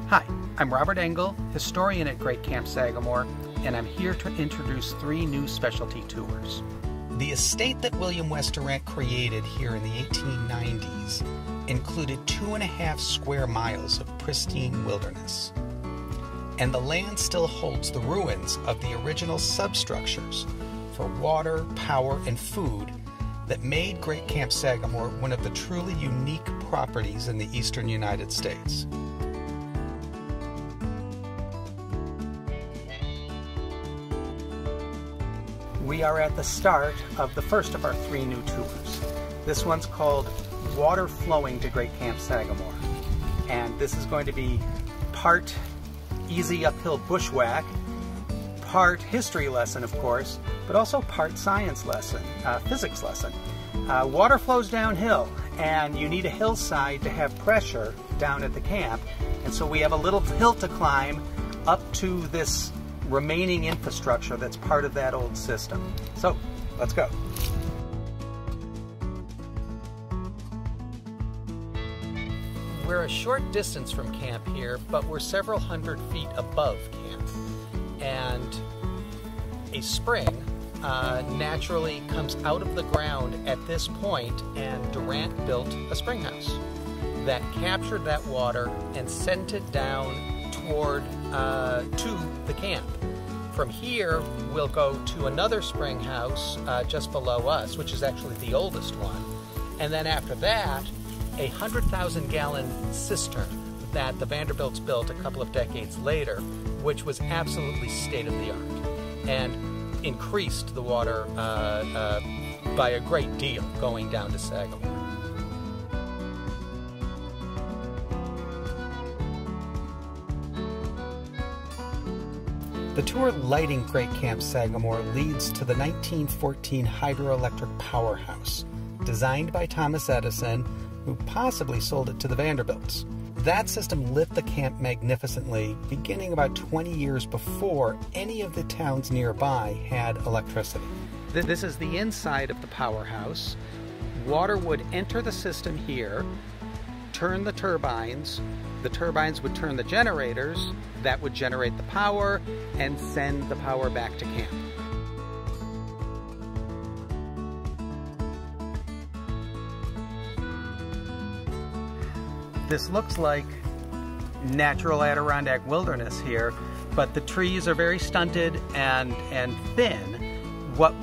Hi, I'm Robert Engel, historian at Great Camp Sagamore, and I'm here to introduce 3 new specialty tours. The estate that William West Durant created here in the 1890s included 2.5 square miles of pristine wilderness. And the land still holds the ruins of the original substructures for water, power, and food that made Great Camp Sagamore one of the truly unique properties in the eastern United States. We are at the start of the first of our 3 new tours. This one's called Water Flowing to Great Camp Sagamore. And this is going to be part easy uphill bushwhack, part history lesson, of course, but also part science lesson, physics lesson. Water flows downhill, and you need a hillside to have pressure down at the camp. And so we have a little hill to climb up to this remaining infrastructure that's part of that old system. So, let's go. We're a short distance from camp here, but we're several hundred feet above camp. And a spring naturally comes out of the ground at this point, and Durant built a spring house that captured that water and sent it down toward to the camp. From here, we'll go to another spring house just below us, which is actually the oldest one. And then after that, a 100,000-gallon cistern that the Vanderbilts built a couple of decades later, which was absolutely state-of-the-art and increased the water by a great deal going down to Sagamore. The tour lighting Great Camp Sagamore leads to the 1914 hydroelectric powerhouse, designed by Thomas Edison, who possibly sold it to the Vanderbilts. That system lit the camp magnificently, beginning about 20 years before any of the towns nearby had electricity. This is the inside of the powerhouse. Water would enter the system here, turn the turbines would turn the generators, that would generate the power and send the power back to camp. This looks like natural Adirondack wilderness here, but the trees are very stunted and thin. What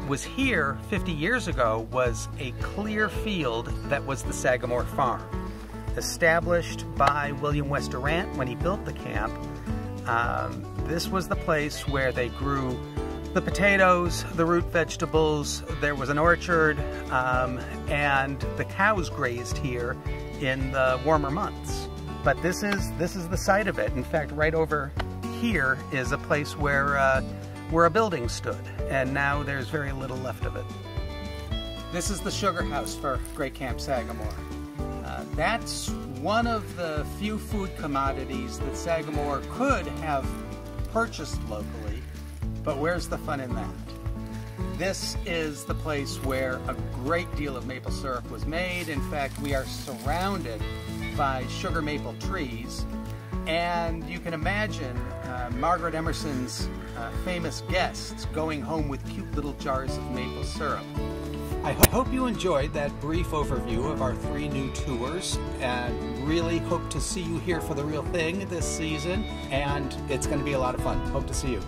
was here 50 years ago was a clear field that was the Sagamore Farm, established by William West Durant when he built the camp. This was the place where they grew the potatoes, the root vegetables, there was an orchard, and the cows grazed here in the warmer months. But this is the site of it. In fact, right over here is a place where a building stood, and now there's very little left of it. This is the sugar house for Great Camp Sagamore. That's one of the few food commodities that Sagamore could have purchased locally, but where's the fun in that? This is the place where a great deal of maple syrup was made. In fact, we are surrounded by sugar maple trees, and you can imagine Margaret Emerson's famous guests going home with cute little jars of maple syrup. I hope you enjoyed that brief overview of our 3 new tours, and really hope to see you here for the real thing this season, and it's going to be a lot of fun. Hope to see you.